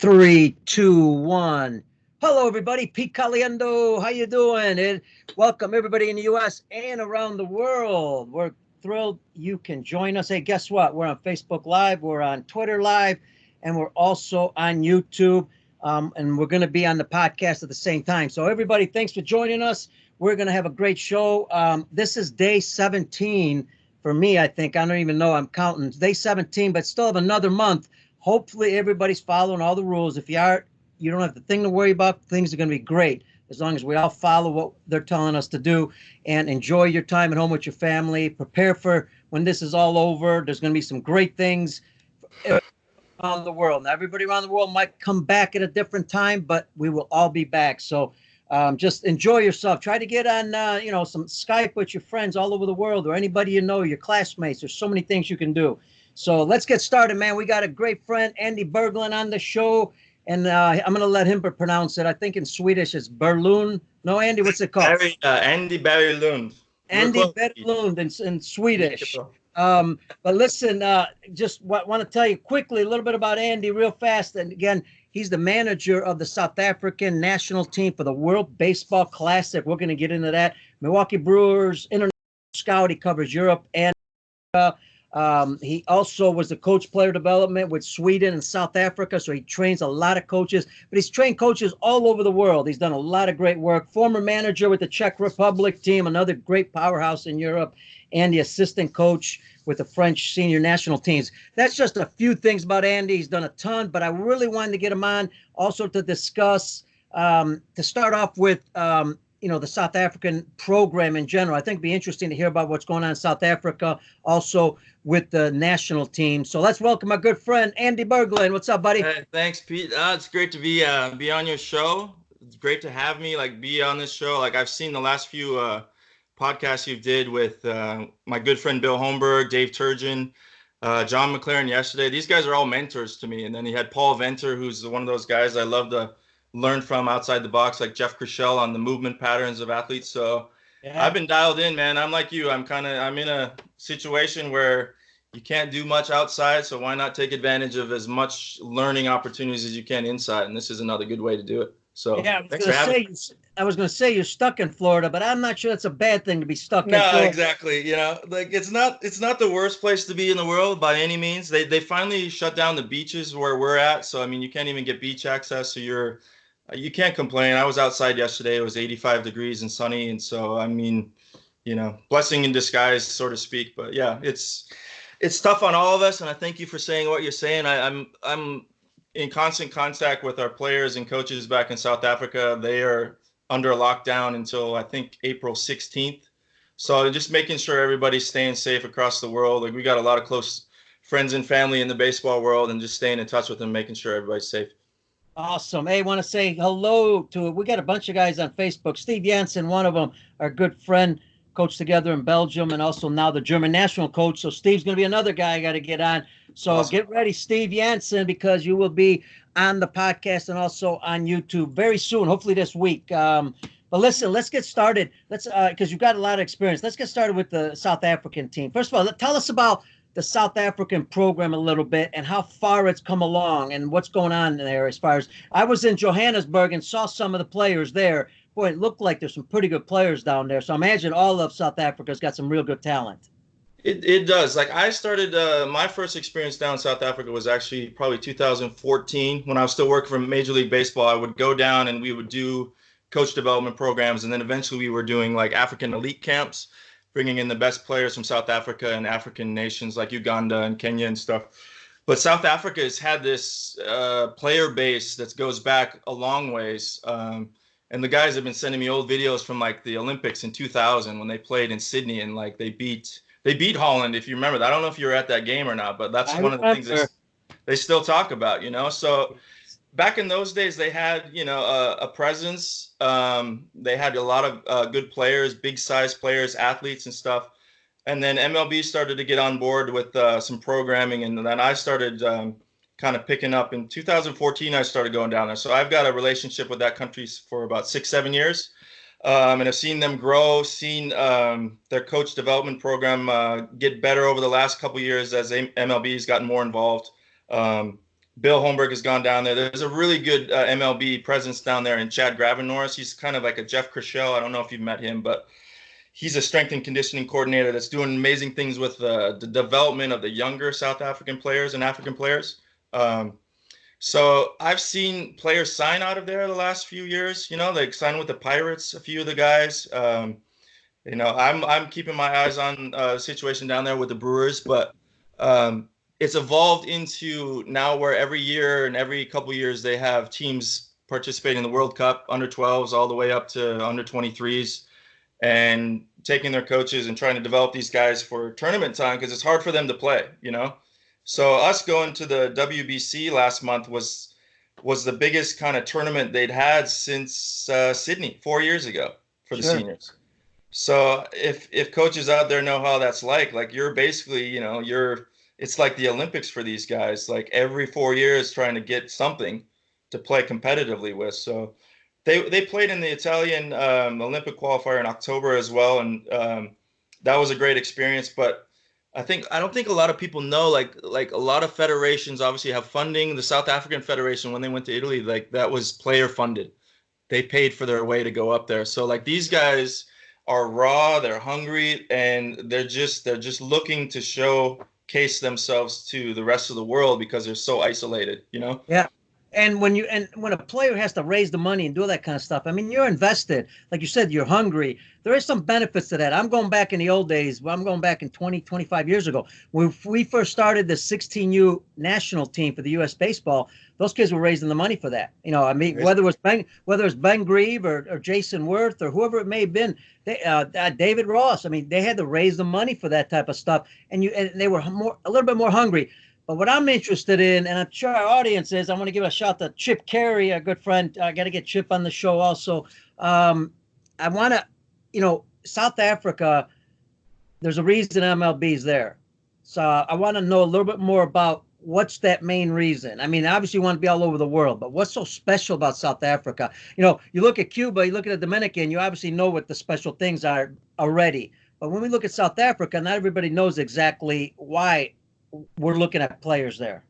Three, two, one. Hello, everybody. Pete Caliendo. How you doing? And welcome everybody in the U.S. and around the world. We're thrilled you can join us. Hey, guess what? We're on Facebook Live. We're on Twitter Live, and we're also on YouTube. And we're going to be on the podcast at the same time. So, everybody, thanks for joining us. We're going to have a great show. This is day 17 for me. I think I don't even know. I'm counting. It's day 17, but still have another month. Hopefully everybody's following all the rules. If you aren't, you don't have the thing to worry about. Things are going to be great as long as we all follow what they're telling us to do and enjoy your time at home with your family. Prepare for when this is all over. There's going to be some great things around the world. Now, everybody around the world might come back at a different time, but we will all be back. So just enjoy yourself. Try to get on, some Skype with your friends all over the world or anybody you know, your classmates. There's so many things you can do. So let's get started, man. We got a great friend, Andy Berglund, on the show, and I'm going to let him pronounce it. I think in Swedish it's Berglund. No, Andy, what's it called? Andy Berglund. Andy Berglund in Swedish. But listen, just want to tell you quickly a little bit about Andy real fast. And again, he's the manager of the South African national team for the World Baseball Classic. We're going to get into that. Milwaukee Brewers, international scout. He covers Europe and he also was the coach player development with Sweden and South Africa. So he trains a lot of coaches, but he's trained coaches all over the world. He's done a lot of great work. Former manager with the Czech Republic team, another great powerhouse in Europe, and the assistant coach with the French senior national teams. That's just a few things about Andy. He's done a ton, but I really wanted to get him on also to discuss, to start off with, the South African program in general. I think it'd be interesting to hear about what's going on in South Africa, also with the national team. So let's welcome my good friend, Andy Berglund. What's up, buddy? Hey, thanks, Pete. It's great to be on your show. It's great to have me, be on this show. I've seen the last few podcasts you did with my good friend Bill Holmberg, Dave Turgeon, John McLaren yesterday. These guys are all mentors to me. And then you had Paul Venter, who's one of those guys I love to learn from outside the box, like Jeff Chrishell on the movement patterns of athletes. So yeah. I've been dialed in, man. I'm like you. I'm in a situation where you can't do much outside, so why not take advantage of as much learning opportunities as you can inside? And this is another good way to do it. So yeah, I was going to say you're stuck in Florida, but I'm not sure that's a bad thing to be stuck in Florida. No, exactly. It's not the worst place to be in the world by any means. They finally shut down the beaches where we're at, so I mean you can't even get beach access, so you can't complain. I was outside yesterday. It was 85 degrees and sunny. And so, I mean, blessing in disguise, so to speak. But yeah, it's tough on all of us. And I thank you for saying what you're saying. I'm in constant contact with our players and coaches back in South Africa. They are under lockdown until I think April 16th. So just making sure everybody's staying safe across the world. We got a lot of close friends and family in the baseball world, and just staying in touch with them, making sure everybody's safe. Awesome. Hey, I want to say hello to, we got a bunch of guys on Facebook. Steve Jansen, one of them, our good friend, coached together in Belgium, and also now the German national coach. So Steve's going to be another guy I got to get on. So awesome. Get ready, Steve Jansen, because you will be on the podcast and also on YouTube very soon, hopefully this week. But listen, let's get started. Because you've got a lot of experience. Let's get started with the South African team. First of all, tell us about the South African program a little bit and how far it's come along and what's going on there. As far as I was in Johannesburg and saw some of the players there, boy, it looked like there's some pretty good players down there. So I imagine all of South Africa's got some real good talent. It does. I started, my first experience down in South Africa was actually probably 2014 when I was still working for Major League Baseball. I would go down and we would do coach development programs. And then eventually we were doing African elite camps, bringing in the best players from South Africa and African nations like Uganda and Kenya and stuff. But South Africa has had this player base that goes back a long ways. And the guys have been sending me old videos from the Olympics in 2000 when they played in Sydney and they beat Holland, if you remember. I don't know if you were at that game or not, but that's one of the things they still talk about, So back in those days, they had, a presence. They had a lot of good players, big size players, athletes and stuff. And then MLB started to get on board with some programming. And then I started kind of picking up. In 2014, I started going down there. So I've got a relationship with that country for about 6-7 years. And I've seen them grow, seen their coach development program get better over the last couple of years as MLB has gotten more involved. Bill Holmberg has gone down there. There's a really good MLB presence down there in Chad Graven-Norris. He's kind of like a Jeff Crushell. I don't know if you've met him, but he's a strength and conditioning coordinator that's doing amazing things with the development of the younger South African players and African players. So I've seen players sign out of there the last few years. Like sign with the Pirates, a few of the guys. I'm keeping my eyes on the situation down there with the Brewers, but it's evolved into now where every year and every couple years they have teams participating in the World Cup, under 12s all the way up to under 23s, and taking their coaches and trying to develop these guys for tournament time because it's hard for them to play. So us going to the WBC last month was the biggest kind of tournament they'd had since Sydney 4 years ago for the seniors. So if coaches out there know how that's like you're basically, it's like the Olympics for these guys, like every 4 years trying to get something to play competitively with. So they played in the Italian Olympic qualifier in October as well. And that was a great experience. But I don't think a lot of people know, like a lot of federations obviously have funding. The South African Federation, when they went to Italy, like that was player funded. They paid for their way to go up there. So like these guys are raw, they're hungry, and they're just looking to showcase themselves to the rest of the world because they're so isolated, Yeah. And when a player has to raise the money and do that kind of stuff, I mean, you're invested. Like you said, you're hungry. There is some benefits to that. I'm going back in the old days. I'm going back in 25 years ago. When we first started the 16U national team for the U.S. baseball, those kids were raising the money for that. I mean, whether it was Ben Grieve or Jason Worth or whoever it may have been, David Ross. I mean, they had to raise the money for that type of stuff, and they were a little bit more hungry. But what I'm interested in, and I'm sure our audience is, I want to give a shout to Chip Carey, a good friend. I got to get Chip on the show also. I want to, South Africa, there's a reason MLB's there. So I want to know a little bit more about what's that main reason. I mean, obviously you want to be all over the world, but what's so special about South Africa? You look at Cuba, you look at the Dominican, you obviously know what the special things are already. But when we look at South Africa, not everybody knows exactly why we're looking at players there.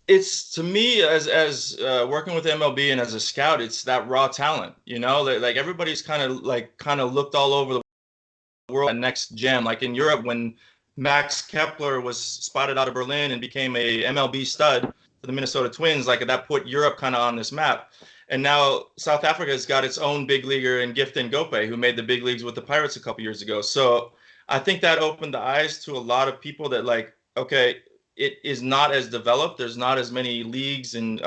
It's, to me, as working with MLB and as a scout, it's that raw talent. Like everybody's kind of looked all over the world at next gem. Like in Europe, when Max Kepler was spotted out of Berlin and became a MLB stud for the Minnesota Twins, like that put Europe kind of on this map. And now South Africa has got its own big leaguer in Gifton Gope, who made the big leagues with the Pirates a couple years ago. So I think that opened the eyes to a lot of people that okay, it is not as developed. There's not as many leagues and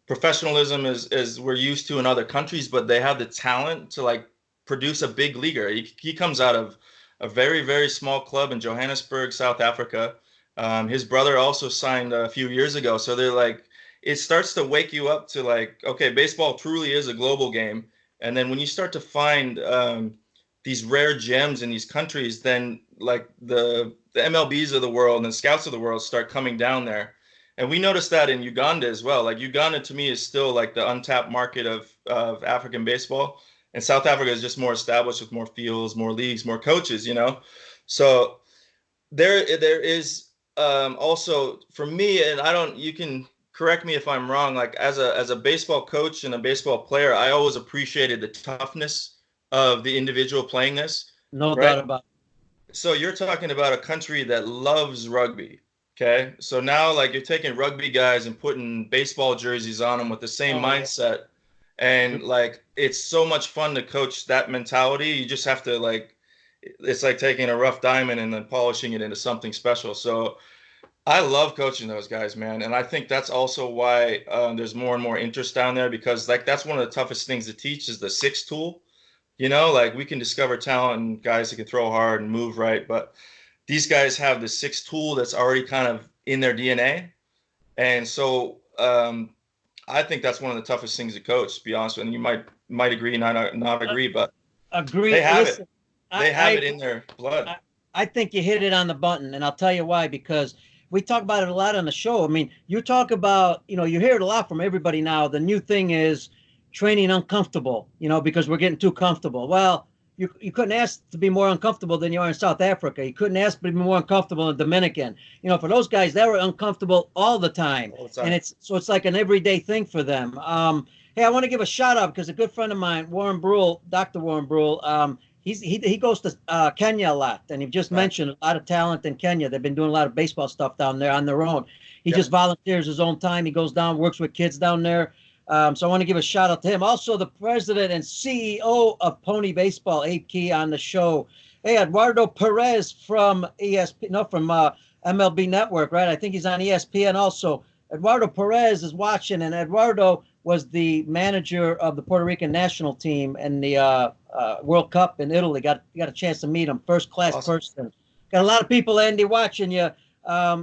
professionalism as we're used to in other countries, but they have the talent to produce a big leaguer. He comes out of a very, very small club in Johannesburg, South Africa. His brother also signed a few years ago. So they're it starts to wake you up to okay, baseball truly is a global game. And then when you start to find these rare gems in these countries, then the MLBs of the world and the scouts of the world start coming down there. And we noticed that in Uganda as well. Uganda to me is still the untapped market of African baseball. And South Africa is just more established with more fields, more leagues, more coaches, So there is also for me, and you can correct me if I'm wrong, as a baseball coach and a baseball player, I always appreciated the toughness of the individual playing this. No doubt about it. So you're talking about a country that loves rugby, okay? So now you're taking rugby guys and putting baseball jerseys on them with the same mindset. And it's so much fun to coach that mentality. You just have to it's like taking a rough diamond and then polishing it into something special. So I love coaching those guys, man. And I think that's also why there's more and more interest down there, because that's one of the toughest things to teach is the six tool. We can discover talent and guys that can throw hard and move right, but these guys have the six tool that's already kind of in their DNA. And so I think that's one of the toughest things to coach, to be honest with you. And you might agree, not agree, but agree. They have it. They have it in their blood. I think you hit it on the button, and I'll tell you why, because we talk about it a lot on the show. I mean, you talk about, you hear it a lot from everybody now. The new thing is training uncomfortable, because we're getting too comfortable. Well, you couldn't ask to be more uncomfortable than you are in South Africa. You couldn't ask to be more uncomfortable in Dominican. For those guys, they were uncomfortable all the time, All the time. and it's like an everyday thing for them. Hey, I want to give a shout out because a good friend of mine, Warren Brule, Dr. Warren Brule, he goes to Kenya a lot, and he just mentioned a lot of talent in Kenya. They've been doing a lot of baseball stuff down there on their own. He just volunteers his own time. He goes down, works with kids down there. So I want to give a shout out to him. Also, the president and CEO of Pony Baseball, Abe Key, on the show. Hey, Eduardo Perez from MLB Network, right? I think he's on ESPN also. Eduardo Perez is watching, and Eduardo was the manager of the Puerto Rican national team in the World Cup in Italy. Got a chance to meet him, first class person. Got a lot of people, Andy, watching you.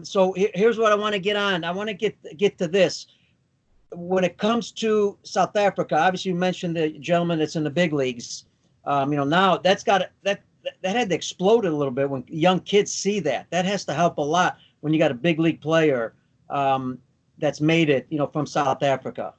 So here's what I want to get on. I want to get to this. When it comes to South Africa, obviously you mentioned the gentleman that's in the big leagues. Now that had to explode a little bit when young kids see that. That has to help a lot when you got a big league player that's made it, from South Africa.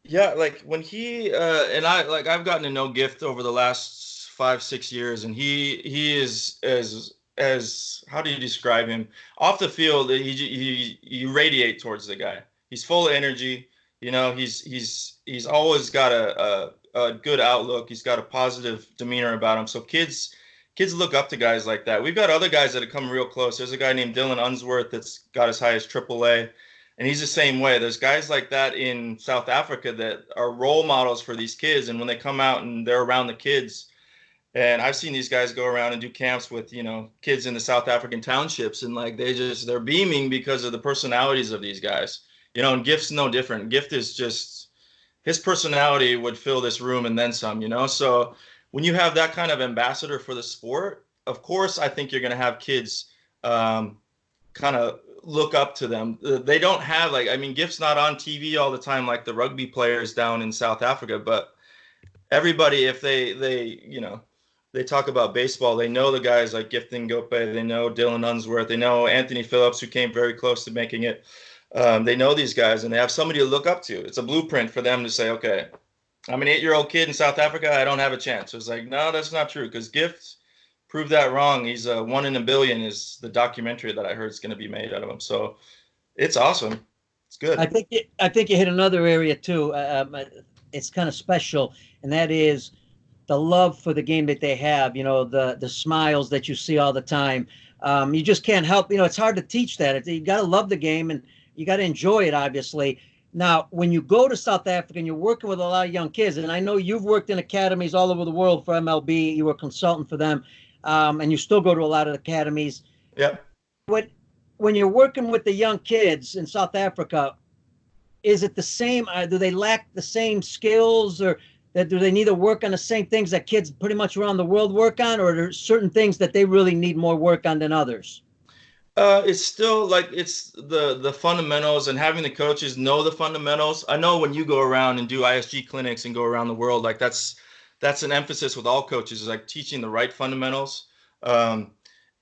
Yeah, like when he and I've gotten to know Gift over the last 5-6 years, and he is as how do you describe him? Off the field, you radiate towards the guy. He's full of energy. He's always got a good outlook. He's got a positive demeanor about him. So kids look up to guys like that. We've got other guys that have come real close. There's a guy named Dylan Unsworth that's got as high as AAA, and he's the same way. There's guys like that in South Africa that are role models for these kids, and when they come out and they're around the kids, and I've seen these guys go around and do camps with, kids in the South African townships, and like they're beaming because of the personalities of these guys. And Gift's no different. Gift is just, his personality would fill this room and then some, So when you have that kind of ambassador for the sport, of course, I think you're going to have kids kind of look up to them. They don't have Gift's not on TV all the time like the rugby players down in South Africa, but everybody, if they talk about baseball, they know the guys like Gift Ngope, they know Dylan Unsworth, they know Anthony Phillips, who came very close to making it. They know these guys, and they have somebody to look up to. It's a blueprint for them to say, okay, I'm an 8-year-old kid in South Africa. I don't have a chance. It's like, no, that's not true, because Gift proved that wrong. He's a 1 in a billion is the documentary that I heard is going to be made out of him. So it's awesome. It's good. I think you hit another area too. It's kind of special, and that is the love for the game that they have. The smiles that you see all the time. You just can't help. It's hard to teach that. You got to love the game, and you got to enjoy it, obviously. Now, when you go to South Africa and you're working with a lot of young kids, and I know you've worked in academies all over the world for MLB, you were a consultant for them, and you still go to a lot of academies. Yeah. When you're working with the young kids in South Africa, is it the same? Do they lack the same skills, or do they need to work on the same things that kids pretty much around the world work on, or are there certain things that they really need more work on than others? It's still it's the fundamentals, and having the coaches know the fundamentals. I know when you go around and do ISG clinics and go around the world, that's an emphasis with all coaches, is like teaching the right fundamentals. And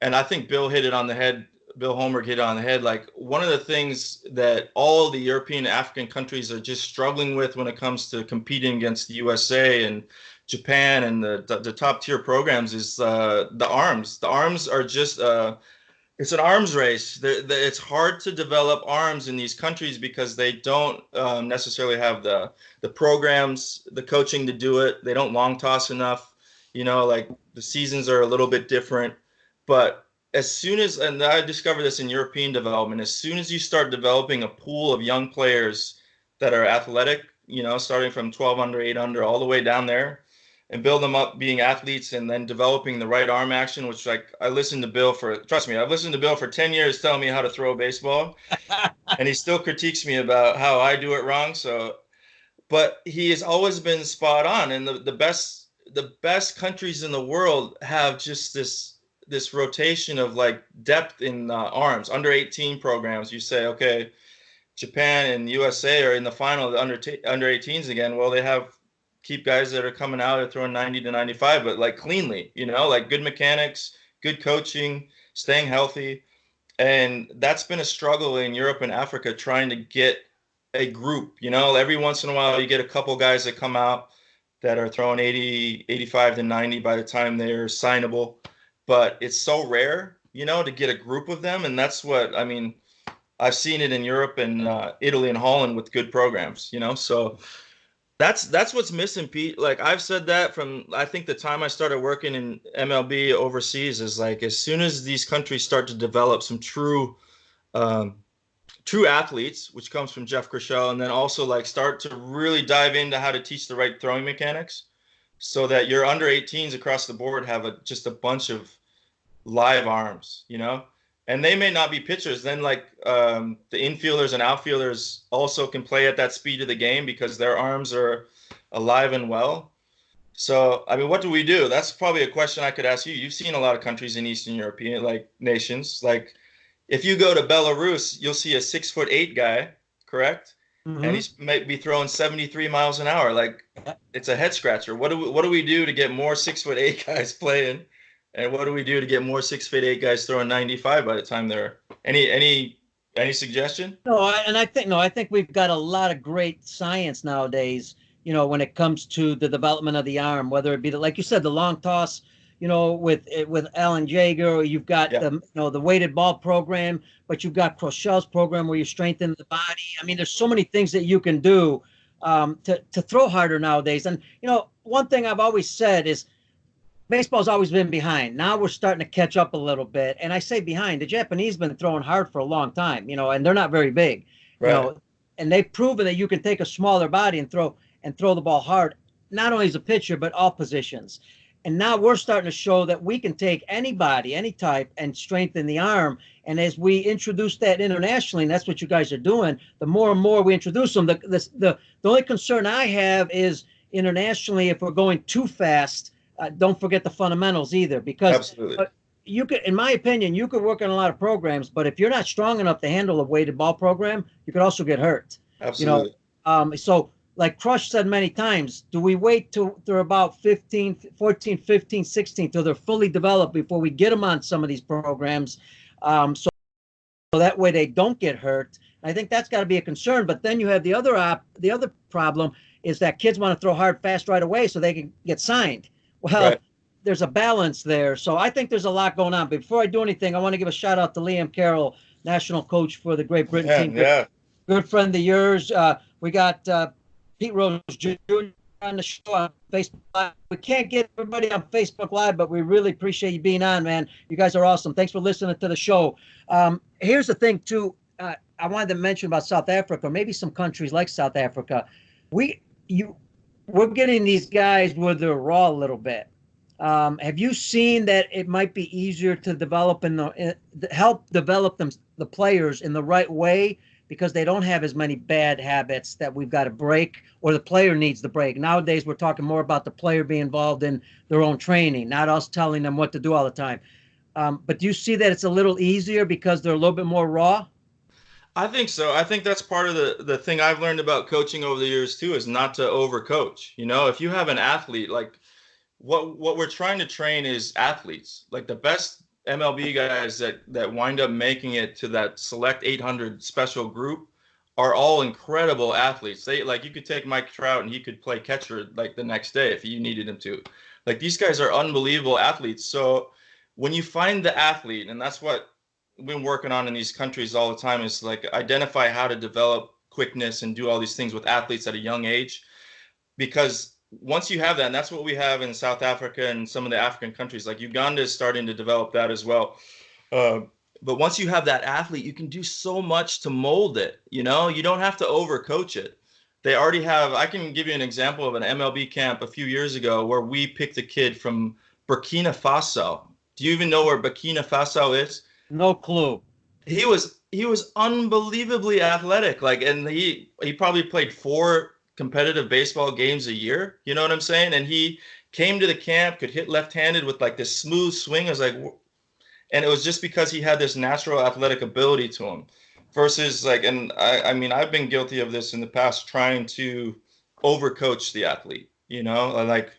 I think Bill hit it on the head. Bill Holmberg hit it on the head. Like, one of the things that all the European and African countries are just struggling with when it comes to competing against the USA and Japan and the top tier programs is the arms. The arms are just it's an arms race. It's hard to develop arms in these countries because they don't necessarily have the programs, the coaching to do it. They don't long toss enough. The seasons are a little bit different. But as soon as, and I discovered this in European development, as soon as you start developing a pool of young players that are athletic, starting from 12 under, 8 under, all the way down there, and build them up being athletes, and then developing the right arm action, which I listened to Bill trust me, I've listened to Bill for 10 years telling me how to throw a baseball, and he still critiques me about how I do it wrong. So, but he has always been spot on. And the best countries in the world have just this rotation of depth in arms. Under 18 programs, you say, okay, Japan and USA are in the final of the under 18s again. Well, they keep guys that are coming out and throwing 90 to 95, but cleanly, good mechanics, good coaching, staying healthy. And that's been a struggle in Europe and Africa, trying to get a group. Every once in a while you get a couple guys that come out that are throwing 80, 85 to 90 by the time they're signable. But it's so rare, to get a group of them. And that's what, I mean, I've seen it in Europe and Italy and Holland with good programs, so that's what's missing, Pete. Like I've said that from, I think the time I started working in MLB overseas is like, as soon as these countries start to develop some um, true athletes, which comes from Jeff Grishel, and then also like start to really dive into how to teach the right throwing mechanics so that your under 18s across the board have just a bunch of live arms, and they may not be pitchers. Then like the infielders and outfielders also can play at that speed of the game because their arms are alive and well. So, I mean, what do we do? That's probably a question I could ask you. You've seen a lot of countries in Eastern European like nations. Like if you go to Belarus, you'll see a 6'8" guy, correct? And he's might be throwing 73 miles an hour. Like it's a head scratcher. What do we do to get more 6'8" guys playing? And what do we do to get more 6'8" guys throwing 95 by the time they're any suggestion? No, I think we've got a lot of great science nowadays, when it comes to the development of the arm, whether it be like you said, the long toss, with Alan Jaeger, or you've got the weighted ball program, but you've got Crochel's program where you strengthen the body. I mean, there's so many things that you can do to throw harder nowadays. And one thing I've always said is baseball's always been behind. Now we're starting to catch up a little bit. And I say behind. The Japanese been throwing hard for a long time, and they're not very big, Right. and they've proven that you can take a smaller body and throw the ball hard, not only as a pitcher, but all positions. And now we're starting to show that we can take anybody, any type, and strengthen the arm. And as we introduce that internationally, and that's what you guys are doing, the more and more we introduce them, the only concern I have is internationally, if we're going too fast, don't forget the fundamentals either, because Absolutely. you could, in my opinion, you could work on a lot of programs, but if you're not strong enough to handle a weighted ball program, you could also get hurt. Absolutely. So like Crush said many times, do we wait till they're about 15, 14, 15, 16, till they're fully developed before we get them on some of these programs? So that way they don't get hurt. I think that's got to be a concern. But then you have the other problem is that kids want to throw hard, fast right away so they can get signed. Well, Right. there's a balance there. So I think there's a lot going on. But before I do anything, I want to give a shout out to Liam Carroll, national coach for the Great Britain team. Yeah. Good friend of yours. We got Pete Rose Jr. on the show on Facebook Live. We can't get everybody on Facebook Live, but we really appreciate you being on, man. You guys are awesome. Thanks for listening to the show. Here's the thing, too. I wanted to mention about South Africa, maybe some countries like South Africa. We're getting these guys where they're raw a little bit. Have you seen that it might be easier to develop help develop the players in the right way, because they don't have as many bad habits that we've got to break, or the player needs the break? Nowadays, we're talking more about the player being involved in their own training, not us telling them what to do all the time. But do you see that it's a little easier because they're a little bit more raw? I think so. I think that's part of the thing I've learned about coaching over the years too, is not to overcoach. If you have an athlete, like what we're trying to train is athletes. Like the best MLB guys that wind up making it to that select 800 special group are all incredible athletes. They, like, you could take Mike Trout and he could play catcher like the next day if you needed him to. Like, these guys are unbelievable athletes. So when you find the athlete, and that's what we've been working on in these countries all the time, is like identify how to develop quickness and do all these things with athletes at a young age. Because once you have that, and that's what we have in South Africa and some of the African countries, like Uganda is starting to develop that as well. But once you have that athlete, you can do so much to mold it. You don't have to overcoach it. They already have. I can give you an example of an MLB camp a few years ago where we picked a kid from Burkina Faso. Do you even know where Burkina Faso is? No clue. He was unbelievably athletic. Like, and he probably played 4 competitive baseball games a year. You know what I'm saying? And he came to the camp, could hit left-handed with like this smooth swing. I was like, and it was just because he had this natural athletic ability to him. Versus like, and I mean, I've been guilty of this in the past, trying to overcoach the athlete. Like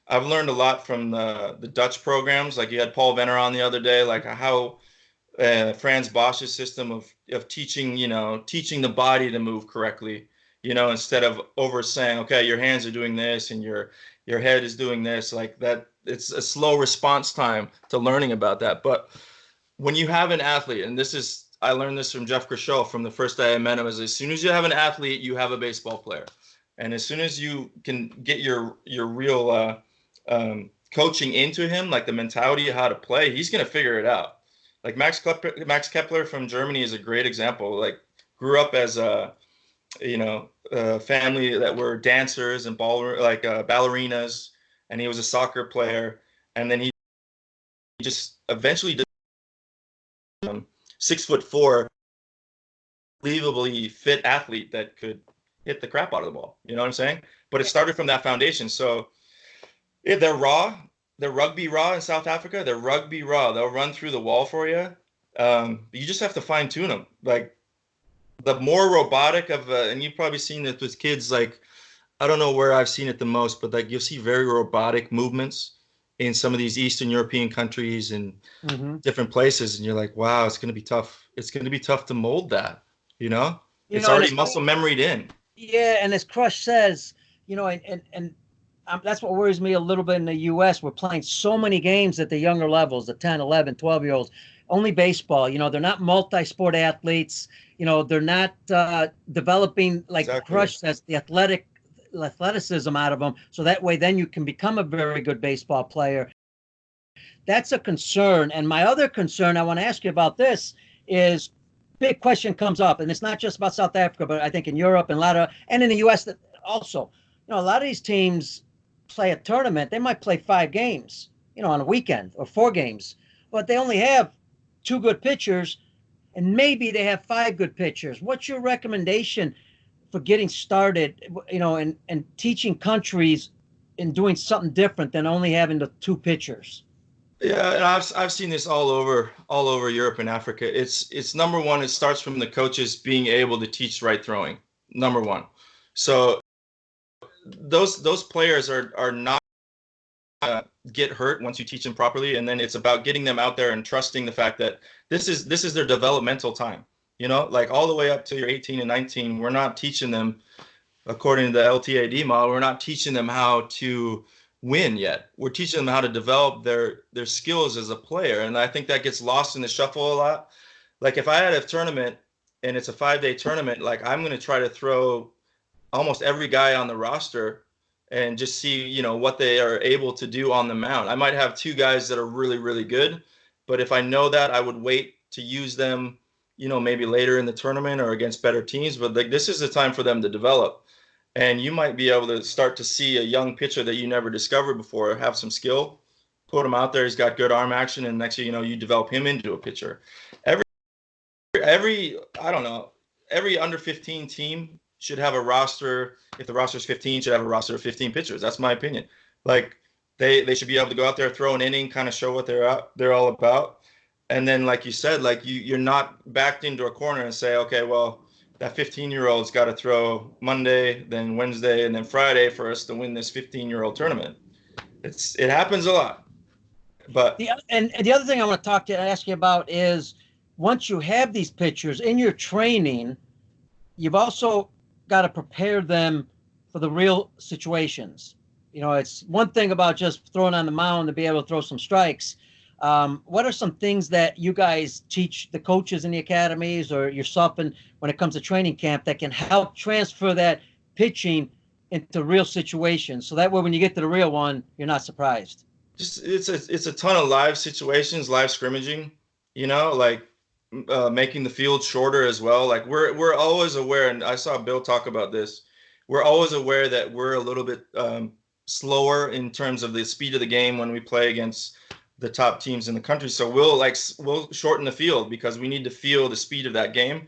I've learned a lot from the Dutch programs. Like you had Paul Venner on the other day, like how Franz Bosch's system of teaching, teaching the body to move correctly instead of over saying, okay, your hands are doing this and your head is doing this, like that. It's a slow response time to learning about that. But when you have an athlete, and I learned this from Jeff Grishow from the first day I met him, is as soon as you have an athlete, you have a baseball player. And as soon as you can get your real coaching into him, like the mentality of how to play, he's going to figure it out. Like Max Kepler from Germany is a great example. Like grew up as a family that were dancers and ballerinas, and he was a soccer player, and then he just eventually did 6'4", unbelievably fit athlete that could hit the crap out of the ball. You know what I'm saying? But it started from that foundation. So yeah, they're raw. They're rugby raw in South Africa. They're rugby raw. They'll run through the wall for you. You just have to fine tune them. Like the more robotic and you've probably seen it with kids. Like I don't know where I've seen it the most, but like you'll see very robotic movements in some of these Eastern European countries and different places, and you're like, wow, it's going to be tough. It's going to be tough to mold that. It's already muscle memoried in. Yeah, and as Crush says, and that's what worries me a little bit in the U.S. We're playing so many games at the younger levels, the 10, 11, 12-year-olds, only baseball. They're not multi-sport athletes. They're not developing, like exactly. Crush says, the athleticism out of them. So that way, then you can become a very good baseball player. That's a concern. And my other concern, I want to ask you about this, is big question comes up, and it's not just about South Africa, but I think in Europe and and in the U.S. that also, a lot of these teams play a tournament. They might play 5 games, on a weekend, or 4 games, but they only have 2 good pitchers, and maybe they have 5 good pitchers. What's your recommendation for getting started, and teaching countries in doing something different than only having the 2 pitchers? Yeah, and I've seen this all over Europe and Africa. It's number one. It starts from the coaches being able to teach right throwing. Number one. So those players are not get hurt once you teach them properly, and then it's about getting them out there and trusting the fact that this is their developmental time. Like all the way up to your 18 and 19, we're not teaching them according to the LTAD model. We're not teaching them how to win yet. We're teaching them how to develop their skills as a player, and I think that gets lost in the shuffle a lot. Like if I had a tournament and it's a 5-day tournament, like I'm going to try to throw almost every guy on the roster and just see what they are able to do on the mound. I might have 2 guys that are really, really good, but if I know that, I would wait to use them maybe later in the tournament or against better teams. But like this is the time for them to develop. And you might be able to start to see a young pitcher that you never discovered before have some skill, put him out there. He's got good arm action, and next thing you know, you develop him into a pitcher. Every I don't know, every under 15 team should have a roster. If the roster is 15, should have a roster of 15 pitchers. That's my opinion. Like they should be able to go out there, throw an inning, kind of show what they're all about. And then, like you said, like you're not backed into a corner and say, okay, well, that 15-year-old's got to throw Monday, then Wednesday, and then Friday for us to win this 15-year-old tournament. It happens a lot. But the other thing I want to ask you about is once you have these pitchers in your training, you've also got to prepare them for the real situations. It's one thing about just throwing on the mound to be able to throw some strikes. What are some things that you guys teach the coaches in the academies or yourself when it comes to training camp that can help transfer that pitching into real situations? So that way, when you get to the real one, you're not surprised. Just it's a ton of live situations, live scrimmaging, like making the field shorter as well. Like we're always aware, and I saw Bill talk about this. We're always aware that we're a little bit slower in terms of the speed of the game when we play against the top teams in the country. So we'll shorten the field because we need to feel the speed of that game.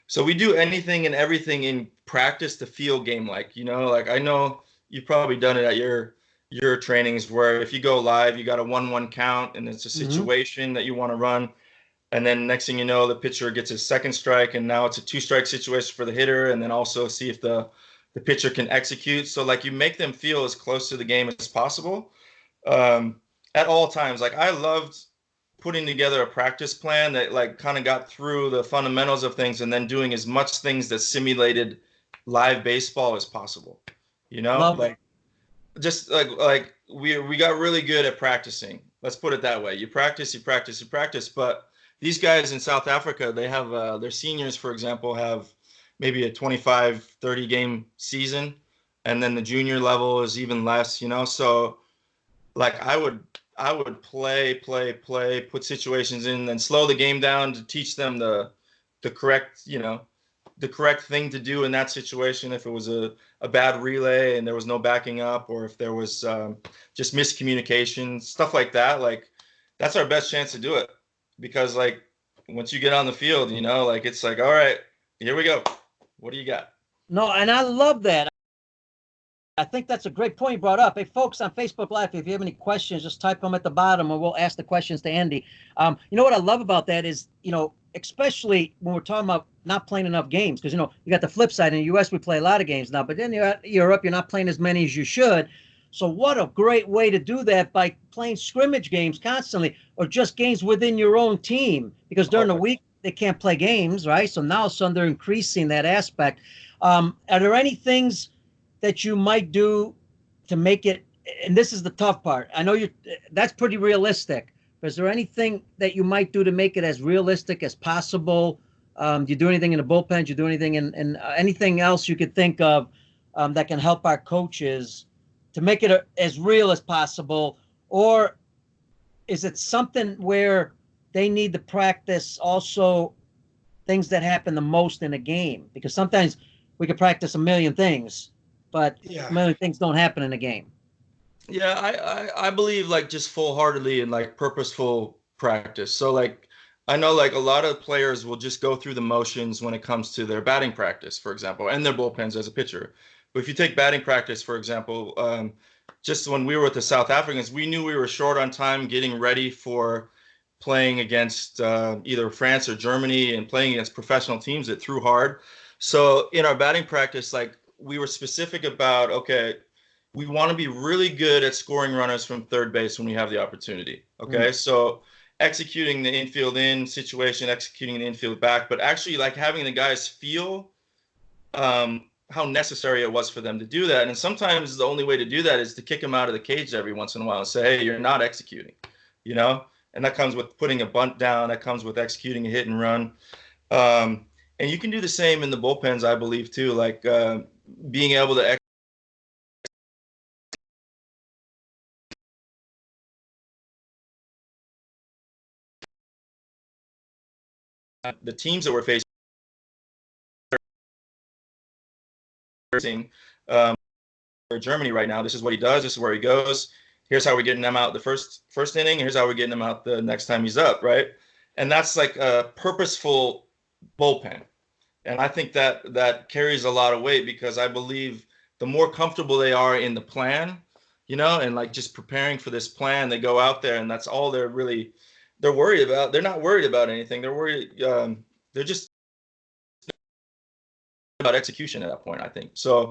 So we do anything and everything in practice to feel game-like, like I know you've probably done it at your trainings where if you go live, you got a 1-1 count and it's a situation that you want to run. And then next thing you know, the pitcher gets his second strike and now it's a 2-strike situation for the hitter. And then also see if the pitcher can execute. So like you make them feel as close to the game as possible. At all times. Like I loved putting together a practice plan that like kind of got through the fundamentals of things and then doing as much things that simulated live baseball as possible. You know, Love like just like we got really good at practicing. Let's put it that way. You practice, you practice, you practice. But these guys in South Africa, they have their seniors, for example, have maybe a 25, 30 game season, and then the junior level is even less. You know, so like I would play, put situations in, and slow the game down to teach them the correct, the correct thing to do in that situation. If it was a bad relay and there was no backing up, or if there was just miscommunication, stuff like that, like that's our best chance to do it. Because like once you get on the field, like it's like, all right, here we go. What do you got? No, and I love that. I think that's a great point you brought up. Hey, folks on Facebook Live, if you have any questions, just type them at the bottom and we'll ask the questions to Andy. You know what I love about that is, especially when we're talking about not playing enough games, because, you got the flip side. In the U.S., we play a lot of games now, but then you're at Europe, you're not playing as many as you should. So what a great way to do that by playing scrimmage games constantly, or just games within your own team, because during the week they can't play games, right? So now suddenly they're increasing that aspect. Are there any things that you might do to make it, and this is the tough part, I know that's pretty realistic, but is there anything that you might do to make it as realistic as possible? Do you do anything in the bullpen? Do you do anything in anything else you could think of that can help our coaches to make it as real as possible? Or is it something where they need to practice also things that happen the most in a game? Because sometimes we could practice a million things, but Yeah. a million things don't happen in a game. Yeah, I believe like just full-heartedly in like purposeful practice. So like I know like a lot of players will just go through the motions when it comes to their batting practice, for example, and their bullpens as a pitcher. But if you take batting practice, for example, just when we were with the South Africans, we knew we were short on time getting ready for playing against either France or Germany and playing against professional teams that threw hard. So in our batting practice, like we were specific about, okay, we want to be really good at scoring runners from third base when we have the opportunity. Okay. So executing the infield in situation, executing the infield back, but actually like having the guys feel how necessary it was for them to do that. And sometimes the only way to do that is to kick them out of the cage every once in a while and say, hey, you're not executing, and that comes with putting a bunt down. That comes with executing a hit and run. And you can do the same in the bullpens, I believe, too, like being able to the teams that we're facing, for Germany right now. This is what he does. This is where he goes. Here's how we're getting them out the first inning. Here's how we're getting them out the next time he's up, right? And that's like a purposeful bullpen. And I think that carries a lot of weight, because I believe the more comfortable they are in the plan, and like just preparing for this plan, they go out there and that's all they're worried about. They're not worried about anything. They're worried. They're just about execution at that point, I think. So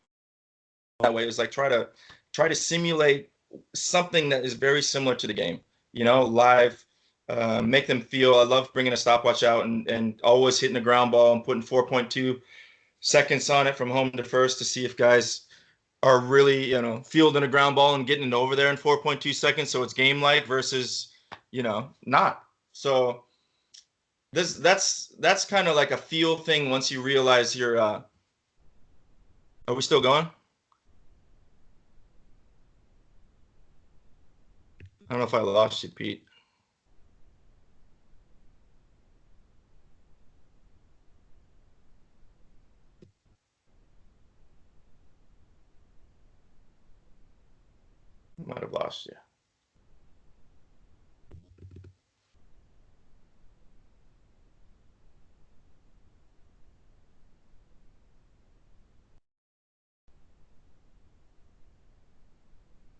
that way is like try to simulate something that is very similar to the game, live, make them feel. I love bringing a stopwatch out and always hitting a ground ball and putting 4.2 seconds on it from home to first to see if guys are really, fielding a ground ball and getting it over there in 4.2 seconds. So it's game like versus, not. So that's kind of like a feel thing once you realize you're, are we still going? I don't know if I lost you, Pete. I might have lost you.